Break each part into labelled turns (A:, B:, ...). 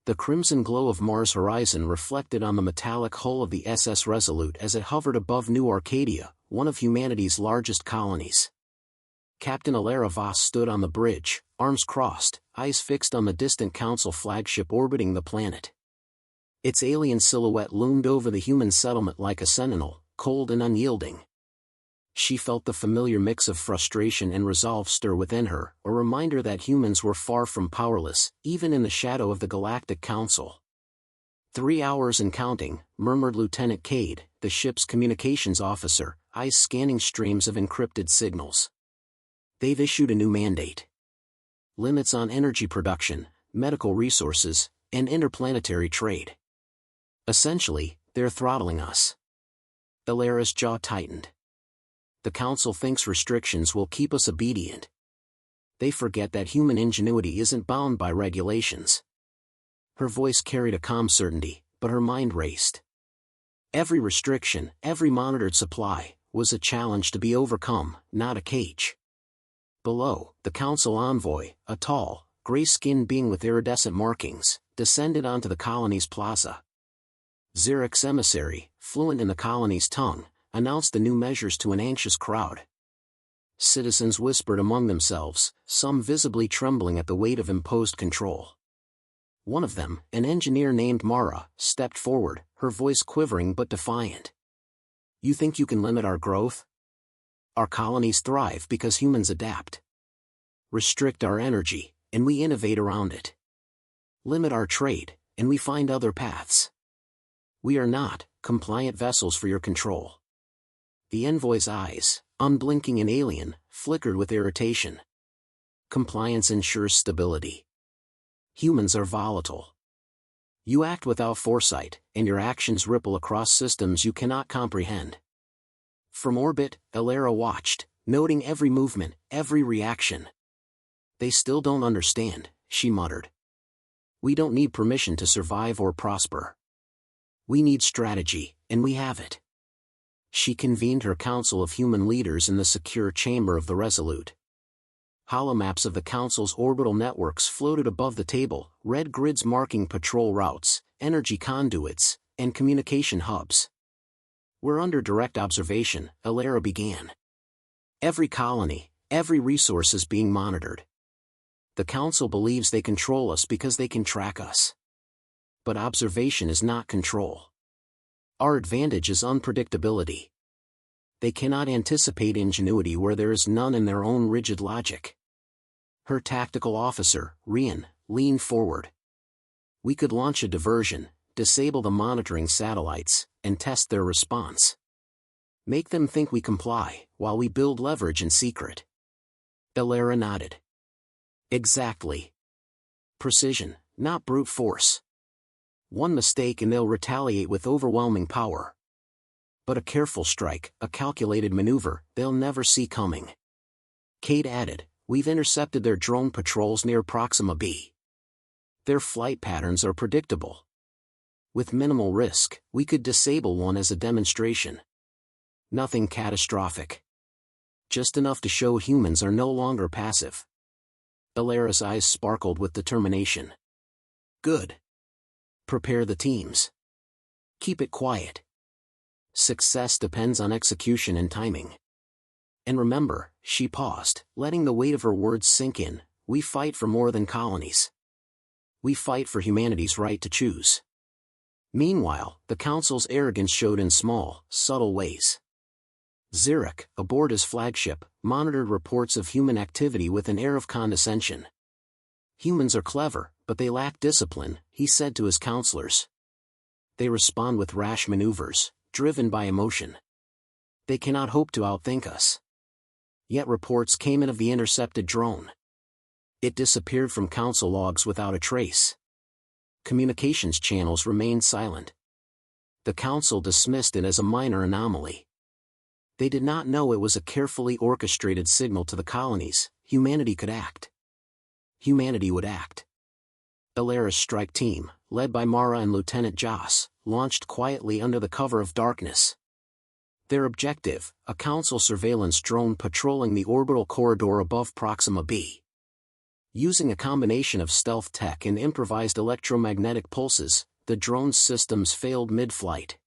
A: The crimson glow of Mars' horizon reflected on the metallic hull of the SS Resolute as it hovered above New Arcadia, one of humanity's largest colonies. Captain Elara Voss stood on the bridge, arms crossed, eyes fixed on the distant Council flagship orbiting the planet. Its alien silhouette loomed over the human settlement like a sentinel, cold and unyielding. She felt the familiar mix of frustration and resolve stir within her, a reminder that humans were far from powerless, even in the shadow of the Galactic Council. 3 hours and counting, murmured Lieutenant Cade, the ship's communications officer, eyes scanning streams of encrypted signals. They've issued a new mandate. Limits on energy production, medical resources, and interplanetary trade. Essentially, they're throttling us. Elara's jaw tightened. The Council thinks restrictions will keep us obedient. They forget that human ingenuity isn't bound by regulations. Her voice carried a calm certainty, but her mind raced. Every restriction, every monitored supply, was a challenge to be overcome, not a cage. Below, the Council envoy, a tall, gray-skinned being with iridescent markings, descended onto the colony's plaza. Zyrrak's emissary, fluent in the colony's tongue, announced the new measures to an anxious crowd. Citizens whispered among themselves, some visibly trembling at the weight of imposed control. One of them, an engineer named Mara, stepped forward, her voice quivering but defiant. "You think you can limit our growth? Our colonies thrive because humans adapt. Restrict our energy, and we innovate around it. Limit our trade, and we find other paths. We are not compliant vessels for your control." The envoy's eyes, unblinking and alien, flickered with irritation. Compliance ensures stability. Humans are volatile. You act without foresight, and your actions ripple across systems you cannot comprehend. From orbit, Elara watched, noting every movement, every reaction. "They still don't understand," she muttered. "We don't need permission to survive or prosper. We need strategy, and we have it." She convened her council of human leaders in the secure chamber of the Resolute. Holomaps of the Council's orbital networks floated above the table, red grids marking patrol routes, energy conduits, and communication hubs. "We're under direct observation," Elara began. "Every colony, every resource is being monitored. The Council believes they control us because they can track us. But observation is not control. Our advantage is unpredictability. They cannot anticipate ingenuity where there is none in their own rigid logic." Her tactical officer, Rian, leaned forward. "We could launch a diversion, disable the monitoring satellites, and test their response. Make them think we comply, while we build leverage in secret." Elara nodded. "Exactly. Precision, not brute force. One mistake and they'll retaliate with overwhelming power. But a careful strike, a calculated maneuver, they'll never see coming." Cade added, "We've intercepted their drone patrols near Proxima B. Their flight patterns are predictable. With minimal risk, we could disable one as a demonstration. Nothing catastrophic. Just enough to show humans are no longer passive." Elara's eyes sparkled with determination. "Good. Prepare the teams. Keep it quiet. Success depends on execution and timing. And remember," she paused, letting the weight of her words sink in, "we fight for more than colonies. We fight for humanity's right to choose." Meanwhile, the Council's arrogance showed in small, subtle ways. Zyrrak, aboard his flagship, monitored reports of human activity with an air of condescension. "Humans are clever, but they lack discipline," he said to his counselors. "They respond with rash maneuvers, driven by emotion. They cannot hope to outthink us." Yet reports came in of the intercepted drone. It disappeared from Council logs without a trace. Communications channels remained silent. The Council dismissed it as a minor anomaly. They did not know it was a carefully orchestrated signal to the colonies. Humanity could act. Humanity would act. Elara's strike team, led by Mara and Lieutenant Joss, launched quietly under the cover of darkness. Their objective, a Council surveillance drone patrolling the orbital corridor above Proxima B. Using a combination of stealth tech and improvised electromagnetic pulses, the drone's systems failed mid-flight.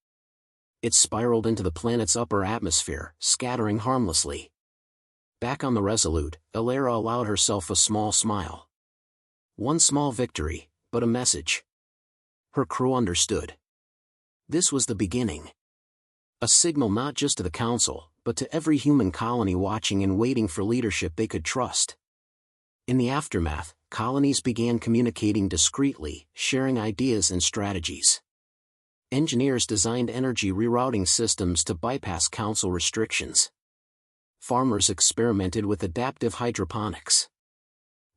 A: It spiraled into the planet's upper atmosphere, scattering harmlessly. Back on the Resolute, Elara allowed herself a small smile. One small victory, but a message. Her crew understood. This was the beginning. A signal not just to the Council, but to every human colony watching and waiting for leadership they could trust. In the aftermath, colonies began communicating discreetly, sharing ideas and strategies. Engineers designed energy rerouting systems to bypass Council restrictions. Farmers experimented with adaptive hydroponics.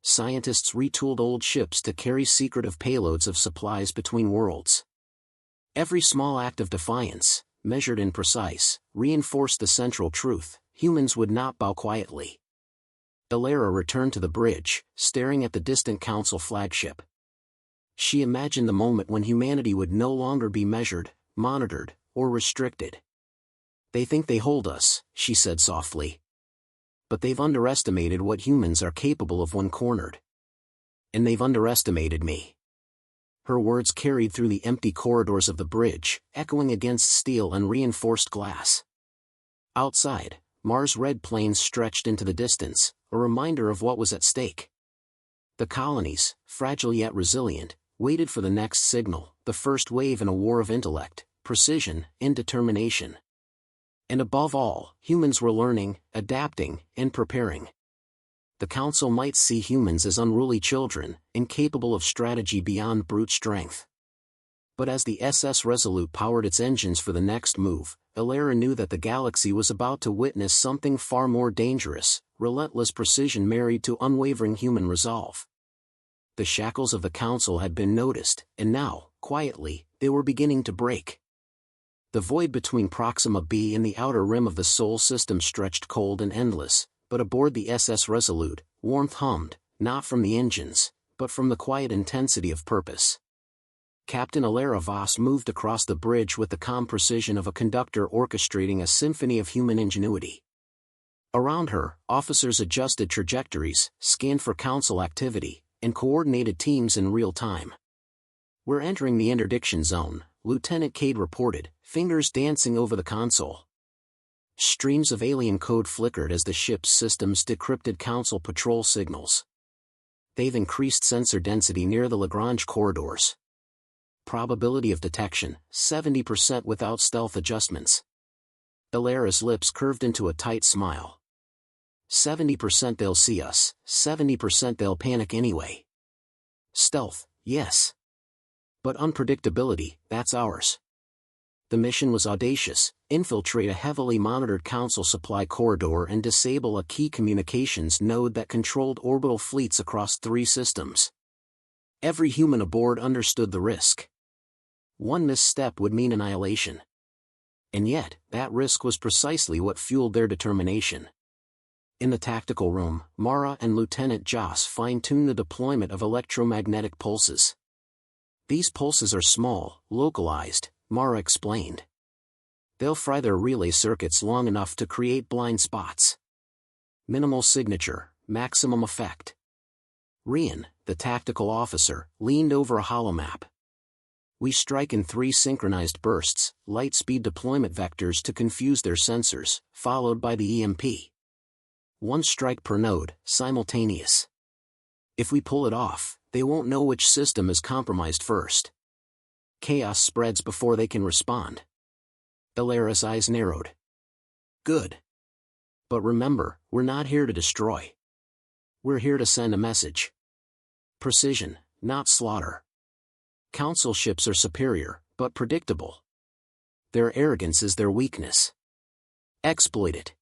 A: Scientists retooled old ships to carry secretive payloads of supplies between worlds. Every small act of defiance, measured and precise, reinforced the central truth: humans would not bow quietly. Elara returned to the bridge, staring at the distant Council flagship. She imagined the moment when humanity would no longer be measured, monitored, or restricted. "They think they hold us," she said softly. "But they've underestimated what humans are capable of when cornered. And they've underestimated me." Her words carried through the empty corridors of the bridge, echoing against steel and reinforced glass. Outside, Mars' red plains stretched into the distance, a reminder of what was at stake. The colonies, fragile yet resilient, waited for the next signal, the first wave in a war of intellect, precision, and determination. And above all, humans were learning, adapting, and preparing. The Council might see humans as unruly children, incapable of strategy beyond brute strength. But as the SS Resolute powered its engines for the next move, Elara knew that the galaxy was about to witness something far more dangerous: relentless precision married to unwavering human resolve. The shackles of the Council had been noticed, and now, quietly, they were beginning to break. The void between Proxima b and the outer rim of the Sol system stretched cold and endless, but aboard the SS Resolute, warmth hummed, not from the engines, but from the quiet intensity of purpose. Captain Elara Voss moved across the bridge with the calm precision of a conductor orchestrating a symphony of human ingenuity. Around her, officers adjusted trajectories, scanned for Council activity, and coordinated teams in real time. "We're entering the interdiction zone," Lieutenant Cade reported, fingers dancing over the console. Streams of alien code flickered as the ship's systems decrypted Council patrol signals. "They've increased sensor density near the Lagrange corridors. Probability of detection, 70% without stealth adjustments." Elara's lips curved into a tight smile. 70% they'll see us, 70% they'll panic anyway. Stealth, yes. But unpredictability, that's ours. The mission was audacious: infiltrate a heavily monitored Council supply corridor and disable a key communications node that controlled orbital fleets across 3 systems. Every human aboard understood the risk. One misstep would mean annihilation. And yet, that risk was precisely what fueled their determination. In the tactical room, Mara and Lieutenant Joss fine-tuned the deployment of electromagnetic pulses. "These pulses are small, localized," Mara explained. "They'll fry their relay circuits long enough to create blind spots. Minimal signature, maximum effect." Rian, the tactical officer, leaned over a holomap. "We strike in 3 synchronized bursts, light-speed deployment vectors to confuse their sensors, followed by the EMP. 1 strike per node, simultaneous. If we pull it off, they won't know which system is compromised first. Chaos spreads before they can respond." Elara's eyes narrowed. "Good. But remember, we're not here to destroy. We're here to send a message. Precision, not slaughter. Council ships are superior, but predictable. Their arrogance is their weakness. Exploit it."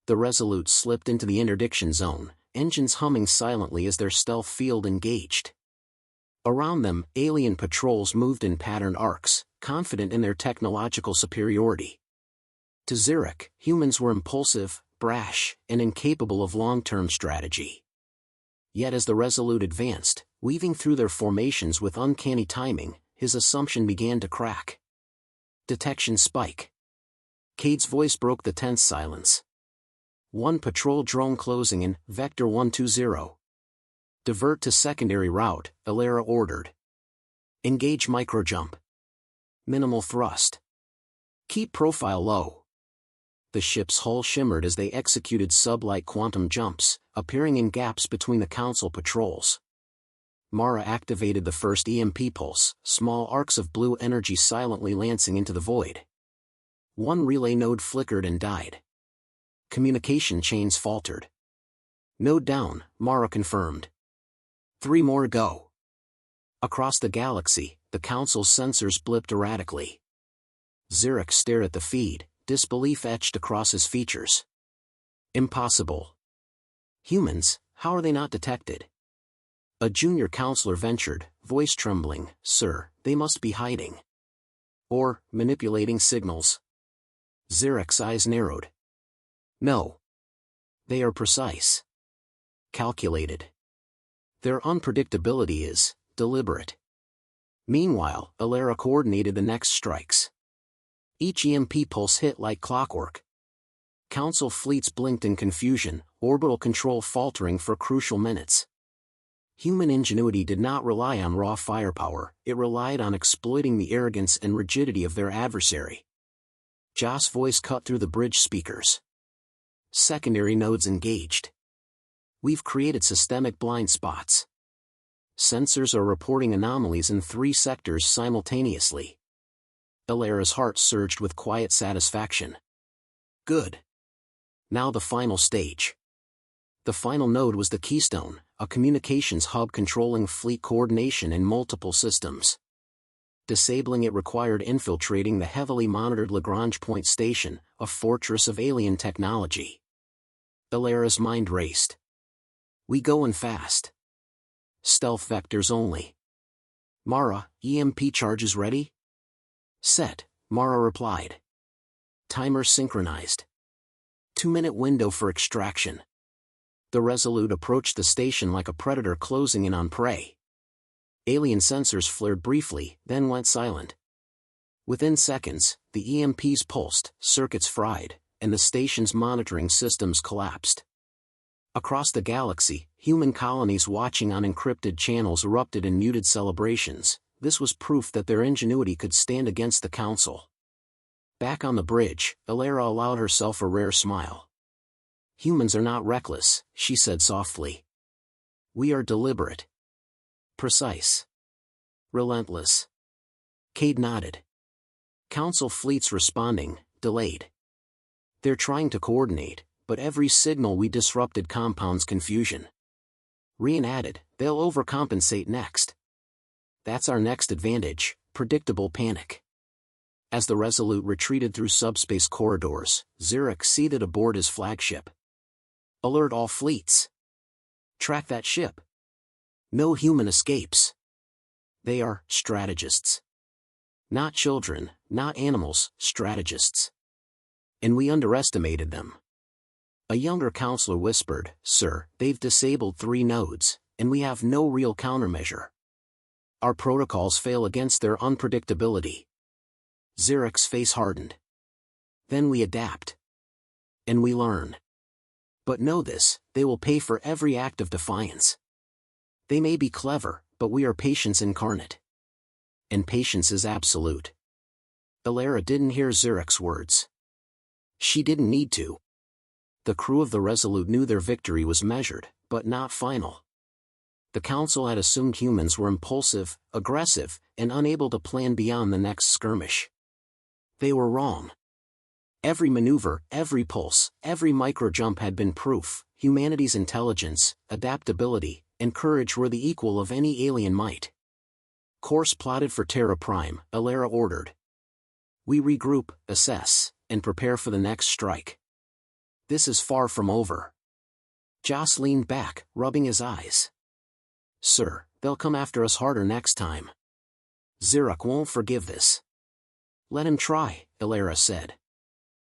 A: The Resolute slipped into the interdiction zone, engines humming silently as their stealth field engaged. Around them, alien patrols moved in patterned arcs, confident in their technological superiority. To Zyrrak, humans were impulsive, brash, and incapable of long-term strategy. Yet as the Resolute advanced, weaving through their formations with uncanny timing, his assumption began to crack. Detection spike. Cade's voice broke the tense silence. 1 patrol drone closing in, Vector 120. Divert to secondary route, Elara ordered. Engage microjump. Minimal thrust. Keep profile low. The ship's hull shimmered as they executed sub-light quantum jumps, appearing in gaps between the Council patrols. Mara activated the first EMP pulse, small arcs of blue energy silently lancing into the void. One relay node flickered and died. Communication chains faltered. Node down, Mara confirmed. 3 more to go. Across the galaxy, the Council's sensors blipped erratically. Zyrrak stared at the feed, disbelief etched across his features. Impossible. Humans, how are they not detected? A junior counselor ventured, voice trembling, "Sir, they must be hiding. Or, manipulating signals." Zyrrak's eyes narrowed. "No. They are precise. Calculated. Their unpredictability is deliberate." Meanwhile, Elara coordinated the next strikes. Each EMP pulse hit like clockwork. Council fleets blinked in confusion, orbital control faltering for crucial minutes. Human ingenuity did not rely on raw firepower, it relied on exploiting the arrogance and rigidity of their adversary. Joss' voice cut through the bridge speakers. Secondary nodes engaged. We've created systemic blind spots. Sensors are reporting anomalies in 3 sectors simultaneously. Elara's heart surged with quiet satisfaction. Good. Now the final stage. The final node was the Keystone, a communications hub controlling fleet coordination in multiple systems. Disabling it required infiltrating the heavily monitored Lagrange Point Station, a fortress of alien technology. Elara's mind raced. We goin' fast. Stealth vectors only. Mara, EMP charges ready? Set, Mara replied. Timer synchronized. 2-minute window for extraction. The Resolute approached the station like a predator closing in on prey. Alien sensors flared briefly, then went silent. Within seconds, the EMPs pulsed, circuits fried, and the station's monitoring systems collapsed. Across the galaxy, human colonies watching on encrypted channels erupted in muted celebrations. This was proof that their ingenuity could stand against the Council. Back on the bridge, Elara allowed herself a rare smile. Humans are not reckless, she said softly. We are deliberate. Precise. Relentless. Cade nodded. Council fleets responding, delayed. They're trying to coordinate, but every signal we disrupted compounds confusion. Rian added, they'll overcompensate next. That's our next advantage, predictable panic. As the Resolute retreated through subspace corridors, Zyrrak seated aboard his flagship. Alert all fleets. Track that ship. No human escapes. They are strategists. Not children, not animals, strategists. And we underestimated them. A younger counselor whispered, Sir, they've disabled 3 nodes, and we have no real countermeasure. Our protocols fail against their unpredictability. Zyrrak's face hardened. Then we adapt. And we learn. But know this, they will pay for every act of defiance. They may be clever, but we are patience incarnate. And patience is absolute. Elara didn't hear Zyrrak's words. She didn't need to. The crew of the Resolute knew their victory was measured, but not final. The Council had assumed humans were impulsive, aggressive, and unable to plan beyond the next skirmish. They were wrong. Every maneuver, every pulse, every microjump had been proof. Humanity's intelligence, adaptability, and courage were the equal of any alien might. Course plotted for Terra Prime, Elara ordered. We regroup, assess, and prepare for the next strike. This is far from over. Joss leaned back, rubbing his eyes. Sir, they'll come after us harder next time. Zyrrak won't forgive this. Let him try, Elara said.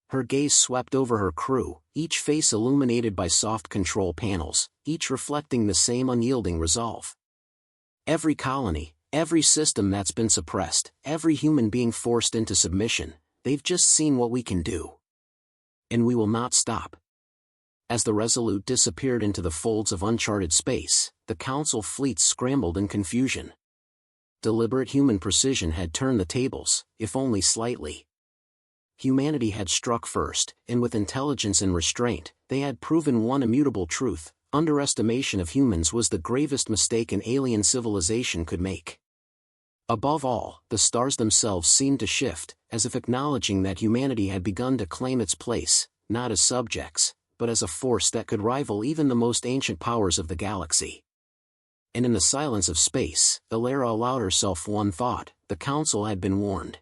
A: Her gaze swept over her crew, each face illuminated by soft control panels, each reflecting the same unyielding resolve. Every colony, every system that's been suppressed, every human being forced into submission, they've just seen what we can do. And we will not stop. As the Resolute disappeared into the folds of uncharted space, the Council fleets scrambled in confusion. Deliberate human precision had turned the tables, if only slightly. Humanity had struck first, and with intelligence and restraint, they had proven one immutable truth: underestimation of humans was the gravest mistake an alien civilization could make. Above all, the stars themselves seemed to shift, as if acknowledging that humanity had begun to claim its place, not as subjects, but as a force that could rival even the most ancient powers of the galaxy. And in the silence of space, Elara allowed herself one thought: the Council had been warned.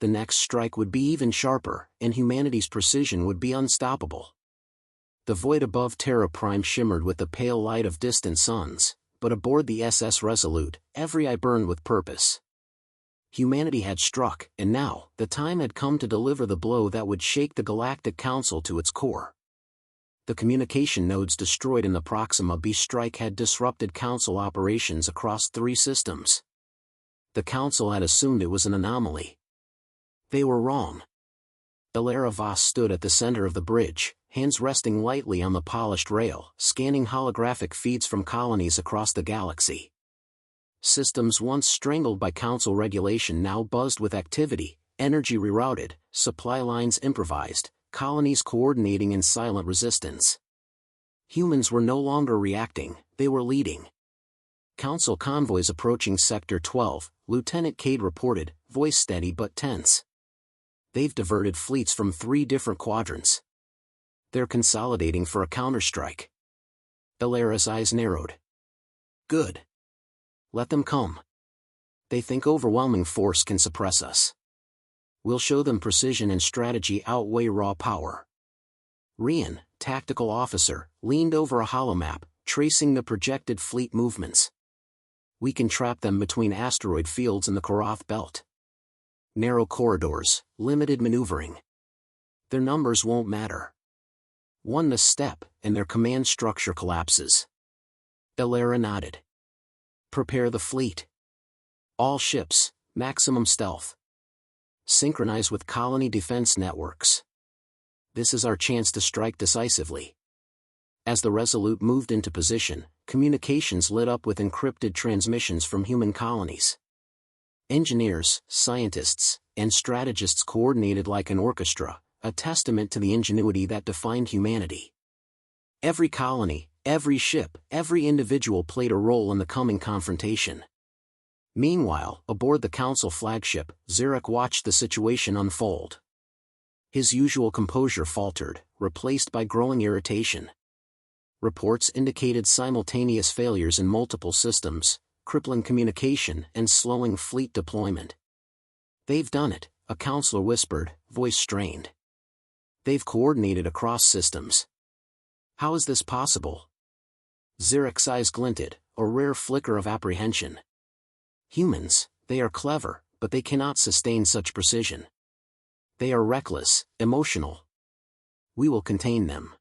A: The next strike would be even sharper, and humanity's precision would be unstoppable. The void above Terra Prime shimmered with the pale light of distant suns, but aboard the SS Resolute, every eye burned with purpose. Humanity had struck, and now, the time had come to deliver the blow that would shake the Galactic Council to its core. The communication nodes destroyed in the Proxima B strike had disrupted Council operations across 3 systems. The Council had assumed it was an anomaly. They were wrong. Elara Voss stood at the center of the bridge, hands resting lightly on the polished rail, scanning holographic feeds from colonies across the galaxy. Systems once strangled by Council regulation now buzzed with activity, energy rerouted, supply lines improvised, colonies coordinating in silent resistance. Humans were no longer reacting, they were leading. Council convoys approaching Sector 12, Lieutenant Cade reported, voice steady but tense. They've diverted fleets from 3 different quadrants. They're consolidating for a counterstrike. Elara's eyes narrowed. Good. Let them come. They think overwhelming force can suppress us. We'll show them precision and strategy outweigh raw power. Rian, tactical officer, leaned over a holomap, tracing the projected fleet movements. We can trap them between asteroid fields and the Korath belt. Narrow corridors, limited maneuvering. Their numbers won't matter. One misstep, and their command structure collapses. Elara nodded. Prepare the fleet. All ships, maximum stealth. Synchronize with colony defense networks. This is our chance to strike decisively. As the Resolute moved into position, communications lit up with encrypted transmissions from human colonies. Engineers, scientists, and strategists coordinated like an orchestra, a testament to the ingenuity that defined humanity. Every colony, every ship, every individual played a role in the coming confrontation. Meanwhile, aboard the Council flagship, Zyrrak watched the situation unfold. His usual composure faltered, replaced by growing irritation. Reports indicated simultaneous failures in multiple systems, crippling communication and slowing fleet deployment. They've done it, a counselor whispered, voice strained. They've coordinated across systems. How is this possible? Zyrrak's eyes glinted, a rare flicker of apprehension. Humans, they are clever, but they cannot sustain such precision. They are reckless, emotional. We will contain them.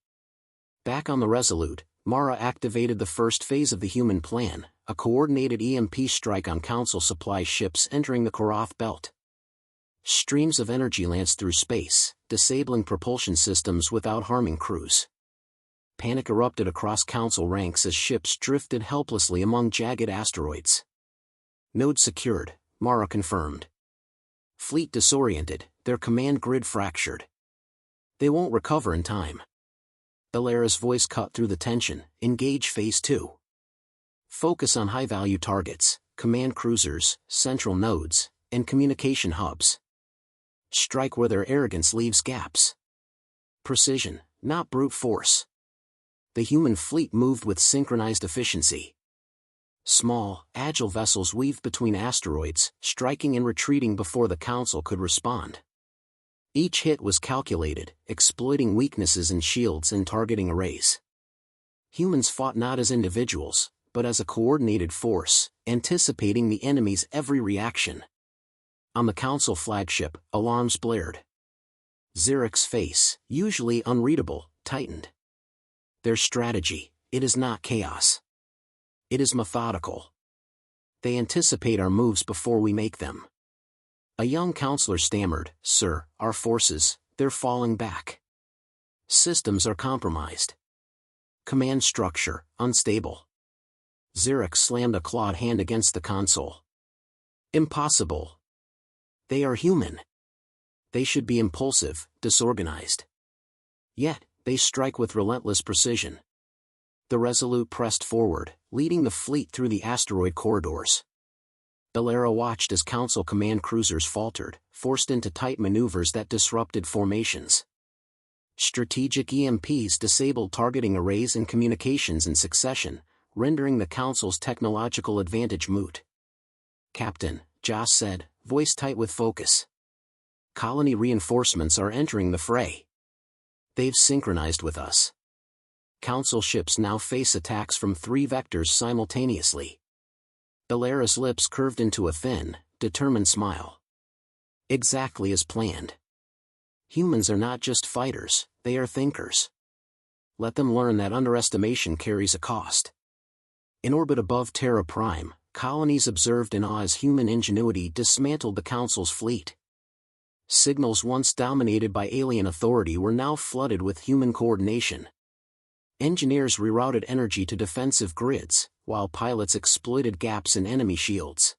A: Back on the Resolute, Mara activated the first phase of the human plan, a coordinated EMP strike on Council supply ships entering the Korath belt. Streams of energy lanced through space, disabling propulsion systems without harming crews. Panic erupted across Council ranks as ships drifted helplessly among jagged asteroids. Node secured, Mara confirmed. Fleet disoriented, their command grid fractured. They won't recover in time. Elara's voice cut through the tension. Engage Phase 2. Focus on high-value targets, command cruisers, central nodes, and communication hubs. Strike where their arrogance leaves gaps. Precision, not brute force. The human fleet moved with synchronized efficiency. Small, agile vessels weaved between asteroids, striking and retreating before the Council could respond. Each hit was calculated, exploiting weaknesses in shields and targeting arrays. Humans fought not as individuals, but as a coordinated force, anticipating the enemy's every reaction. On the Council flagship, alarms blared. Zyrrak's face, usually unreadable, tightened. Their strategy, it is not chaos. It is methodical. They anticipate our moves before we make them. A young counselor stammered, Sir, our forces, they're falling back. Systems are compromised. Command structure, unstable. Zyrrak slammed a clawed hand against the console. Impossible. They are human. They should be impulsive, disorganized. Yet, they strike with relentless precision. The Resolute pressed forward, leading the fleet through the asteroid corridors. Elara watched as Council command cruisers faltered, forced into tight maneuvers that disrupted formations. Strategic EMPs disabled targeting arrays and communications in succession, rendering the Council's technological advantage moot. "Captain," Joss said, voice tight with focus. "Colony reinforcements are entering the fray. They've synchronized with us. Council ships now face attacks from 3 vectors simultaneously." Elara's lips curved into a thin, determined smile. "Exactly as planned. Humans are not just fighters, they are thinkers. Let them learn that underestimation carries a cost." In orbit above Terra Prime, colonies observed in awe as human ingenuity dismantled the Council's fleet. Signals once dominated by alien authority were now flooded with human coordination. Engineers rerouted energy to defensive grids, while pilots exploited gaps in enemy shields.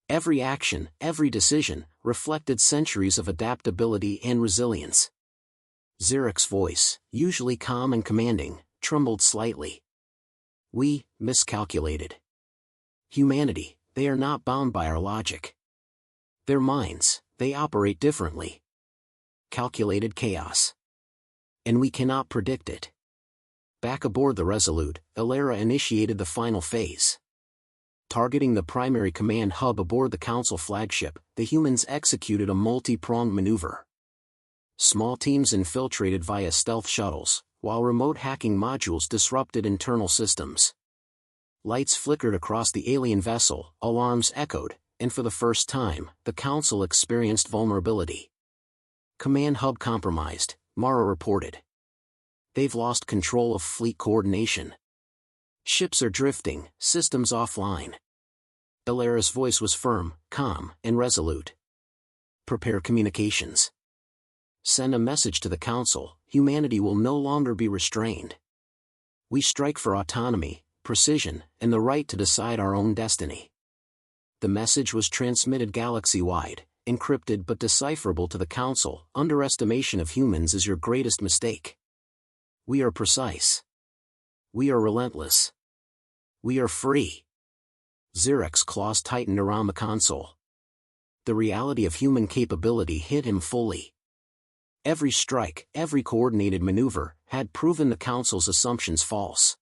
A: Every action, every decision, reflected centuries of adaptability and resilience. Zyrrak's voice, usually calm and commanding, trembled slightly. "We miscalculated. Humanity, they are not bound by our logic. Their minds, they operate differently. Calculated chaos. And we cannot predict it." Back aboard the Resolute, Elara initiated the final phase. Targeting the primary command hub aboard the Council flagship, the humans executed a multi-pronged maneuver. Small teams infiltrated via stealth shuttles, while remote hacking modules disrupted internal systems. Lights flickered across the alien vessel, alarms echoed, and for the first time, the Council experienced vulnerability. "Command hub compromised," Mara reported. "They've lost control of fleet coordination. Ships are drifting, systems offline." Elara's voice was firm, calm, and resolute. "Prepare communications. Send a message to the Council, humanity will no longer be restrained. We strike for autonomy, precision, and the right to decide our own destiny." The message was transmitted galaxy-wide, encrypted but decipherable to the Council. "Underestimation of humans is your greatest mistake. We are precise. We are relentless. We are free." Zyrrak's claws tightened around the console. The reality of human capability hit him fully. Every strike, every coordinated maneuver, had proven the Council's assumptions false.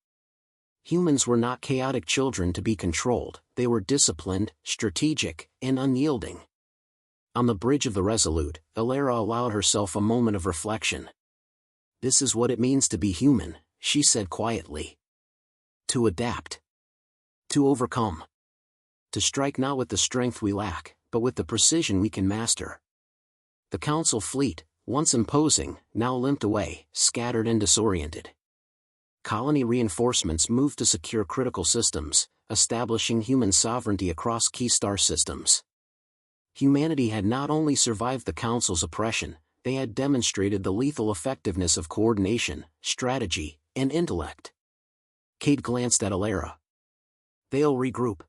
A: Humans were not chaotic children to be controlled, they were disciplined, strategic, and unyielding. On the bridge of the Resolute, Elara allowed herself a moment of reflection. "This is what it means to be human," she said quietly. "To adapt. To overcome. To strike not with the strength we lack, but with the precision we can master." The Council fleet, once imposing, now limped away, scattered and disoriented. Colony reinforcements moved to secure critical systems, establishing human sovereignty across key star systems. Humanity had not only survived the Council's oppression, they had demonstrated the lethal effectiveness of coordination, strategy, and intellect. Cade glanced at Elara. "They'll regroup.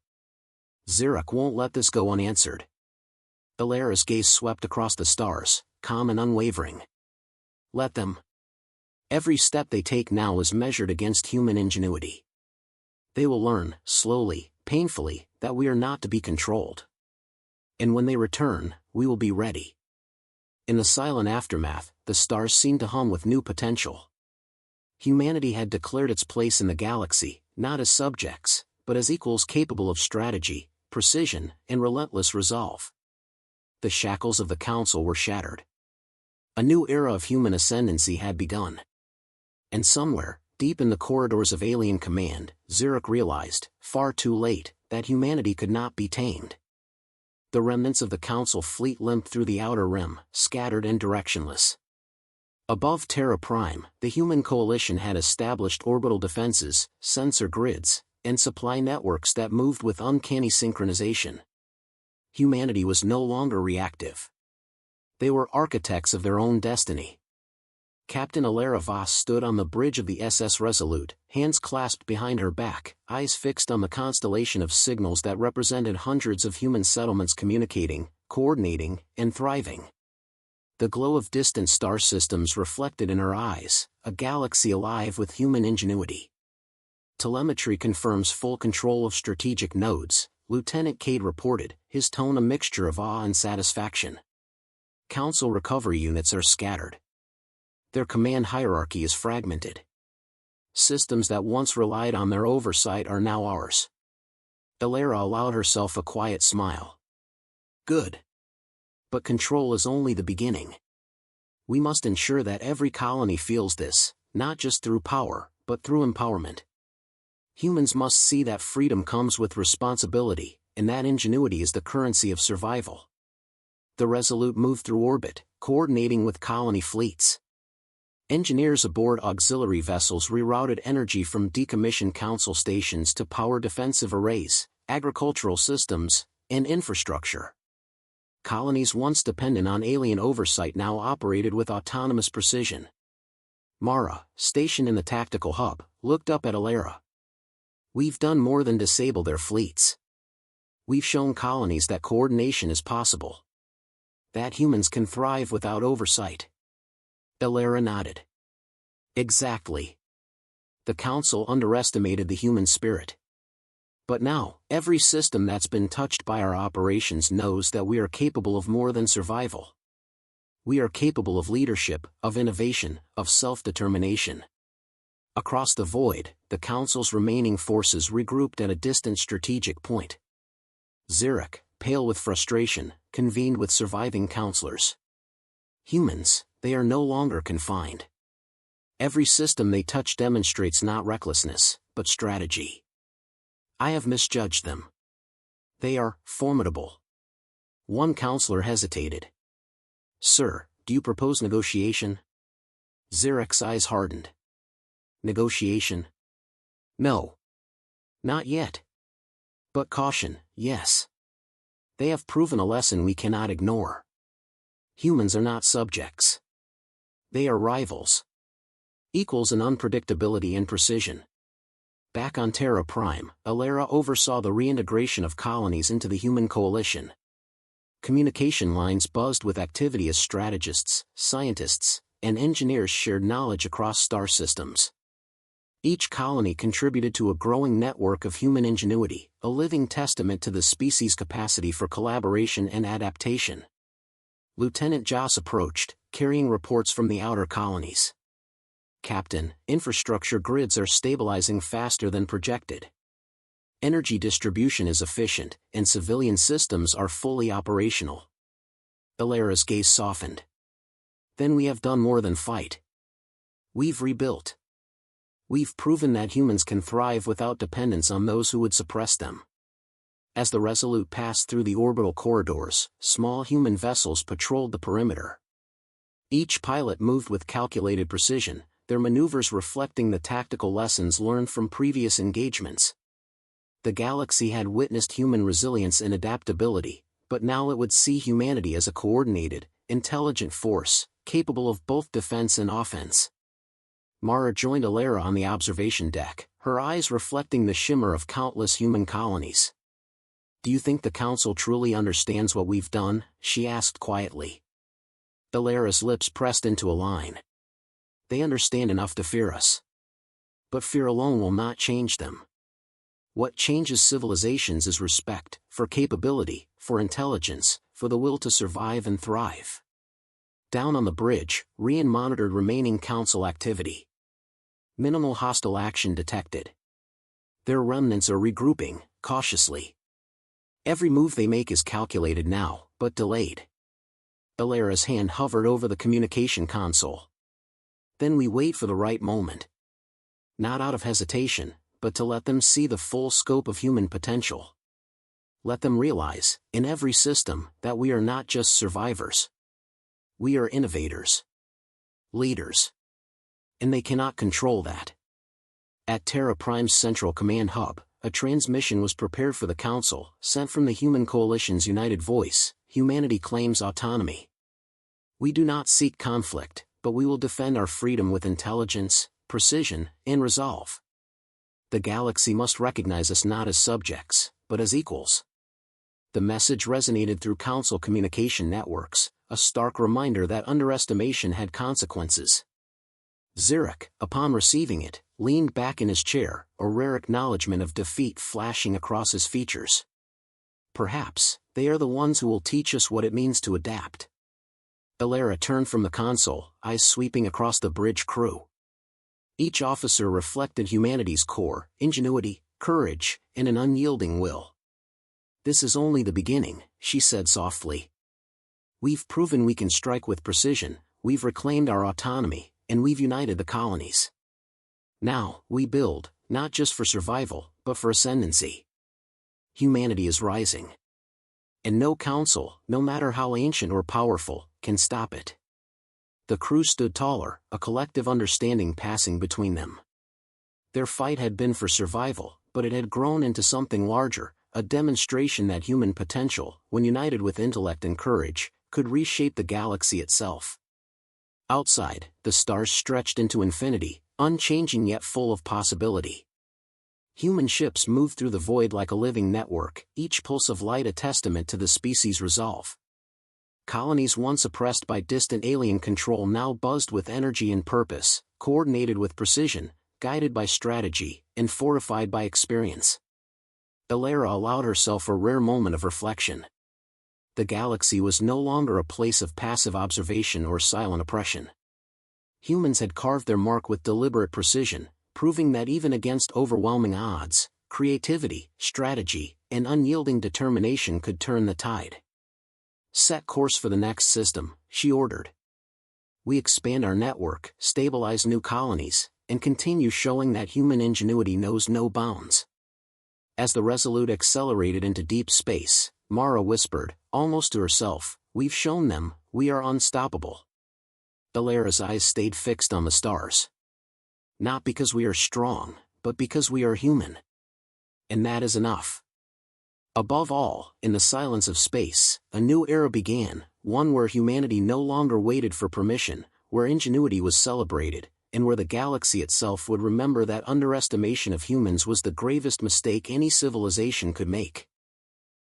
A: Zyrrak won't let this go unanswered." Elara's gaze swept across the stars, calm and unwavering. "Let them. Every step they take now is measured against human ingenuity. They will learn, slowly, painfully, that we are not to be controlled. And when they return, we will be ready." In the silent aftermath, the stars seemed to hum with new potential. Humanity had declared its place in the galaxy, not as subjects, but as equals capable of strategy, precision, and relentless resolve. The shackles of the Council were shattered. A new era of human ascendancy had begun. And somewhere, deep in the corridors of alien command, Zyrrak realized, far too late, that humanity could not be tamed. The remnants of the Council fleet limped through the outer rim, scattered and directionless. Above Terra Prime, the human coalition had established orbital defenses, sensor grids, and supply networks that moved with uncanny synchronization. Humanity was no longer reactive. They were architects of their own destiny. Captain Elara Voss stood on the bridge of the SS Resolute, hands clasped behind her back, eyes fixed on the constellation of signals that represented hundreds of human settlements communicating, coordinating, and thriving. The glow of distant star systems reflected in her eyes, a galaxy alive with human ingenuity. Telemetry confirms full control of strategic nodes, Lieutenant Cade reported, his tone a mixture of awe and satisfaction. Council recovery units are scattered. Their command hierarchy is fragmented. Systems that once relied on their oversight are now ours. Elara allowed herself a quiet smile. Good. But control is only the beginning. We must ensure that every colony feels this, not just through power, but through empowerment. Humans must see that freedom comes with responsibility, and that ingenuity is the currency of survival. The Resolute moved through orbit, coordinating with colony fleets. Engineers aboard auxiliary vessels rerouted energy from decommissioned council stations to power defensive arrays, agricultural systems, and infrastructure. Colonies once dependent on alien oversight now operated with autonomous precision. Mara, stationed in the tactical hub, looked up at Elara. We've done more than disable their fleets. We've shown colonies that coordination is possible. That humans can thrive without oversight. Elara nodded. Exactly. The Council underestimated the human spirit. But now, every system that's been touched by our operations knows that we are capable of more than survival. We are capable of leadership, of innovation, of self-determination. Across the void, the Council's remaining forces regrouped at a distant strategic point. Zyrrak, pale with frustration, convened with surviving counselors. Humans, they are no longer confined. Every system they touch demonstrates not recklessness, but strategy. I have misjudged them. They are formidable. One counselor hesitated. Sir, do you propose negotiation? Zyrrak's eyes hardened. Negotiation? No. Not yet. But caution, yes. They have proven a lesson we cannot ignore. Humans are not subjects. They are rivals. Equals in unpredictability and precision. Back on Terra Prime, Elara oversaw the reintegration of colonies into the human coalition. Communication lines buzzed with activity as strategists, scientists, and engineers shared knowledge across star systems. Each colony contributed to a growing network of human ingenuity, a living testament to the species' capacity for collaboration and adaptation. Lieutenant Joss approached, carrying reports from the outer colonies. Captain, infrastructure grids are stabilizing faster than projected. Energy distribution is efficient, and civilian systems are fully operational. Elara's gaze softened. Then we have done more than fight. We've rebuilt. We've proven that humans can thrive without dependence on those who would suppress them. As the Resolute passed through the orbital corridors, small human vessels patrolled the perimeter. Each pilot moved with calculated precision, their maneuvers reflecting the tactical lessons learned from previous engagements. The galaxy had witnessed human resilience and adaptability, but now it would see humanity as a coordinated, intelligent force, capable of both defense and offense. Mara joined Elara on the observation deck, her eyes reflecting the shimmer of countless human colonies. Do you think the Council truly understands what we've done? She asked quietly. Elara's lips pressed into a line. They understand enough to fear us. But fear alone will not change them. What changes civilizations is respect, for capability, for intelligence, for the will to survive and thrive. Down on the bridge, Rian monitored remaining Council activity. Minimal hostile action detected. Their remnants are regrouping, cautiously. Every move they make is calculated now, but delayed. Elara's hand hovered over the communication console. Then we wait for the right moment. Not out of hesitation, but to let them see the full scope of human potential. Let them realize, in every system, that we are not just survivors. We are innovators. Leaders. And they cannot control that. At Terra Prime's central command hub, a transmission was prepared for the Council, sent from the Human Coalition's united voice. Humanity claims autonomy. We do not seek conflict, but we will defend our freedom with intelligence, precision, and resolve. The galaxy must recognize us not as subjects, but as equals. The message resonated through Council communication networks, a stark reminder that underestimation had consequences. Zyrrak, upon receiving it, leaned back in his chair, a rare acknowledgement of defeat flashing across his features. Perhaps, they are the ones who will teach us what it means to adapt. Elara turned from the console, eyes sweeping across the bridge crew. Each officer reflected humanity's core, ingenuity, courage, and an unyielding will. "This is only the beginning," she said softly. "We've proven we can strike with precision, we've reclaimed our autonomy, and we've united the colonies. Now, we build, not just for survival, but for ascendancy. Humanity is rising. And no council, no matter how ancient or powerful, can stop it." The crew stood taller, a collective understanding passing between them. Their fight had been for survival, but it had grown into something larger, a demonstration that human potential, when united with intellect and courage, could reshape the galaxy itself. Outside, the stars stretched into infinity, unchanging yet full of possibility. Human ships moved through the void like a living network, each pulse of light a testament to the species' resolve. Colonies once oppressed by distant alien control now buzzed with energy and purpose, coordinated with precision, guided by strategy, and fortified by experience. Elara allowed herself a rare moment of reflection. The galaxy was no longer a place of passive observation or silent oppression. Humans had carved their mark with deliberate precision, proving that even against overwhelming odds, creativity, strategy, and unyielding determination could turn the tide. "Set course for the next system," she ordered. "We expand our network, stabilize new colonies, and continue showing that human ingenuity knows no bounds." As the Resolute accelerated into deep space, Mara whispered, almost to herself, "We've shown them, we are unstoppable." Elara's eyes stayed fixed on the stars. "Not because we are strong, but because we are human. And that is enough." Above all, in the silence of space, a new era began, one where humanity no longer waited for permission, where ingenuity was celebrated, and where the galaxy itself would remember that underestimation of humans was the gravest mistake any civilization could make.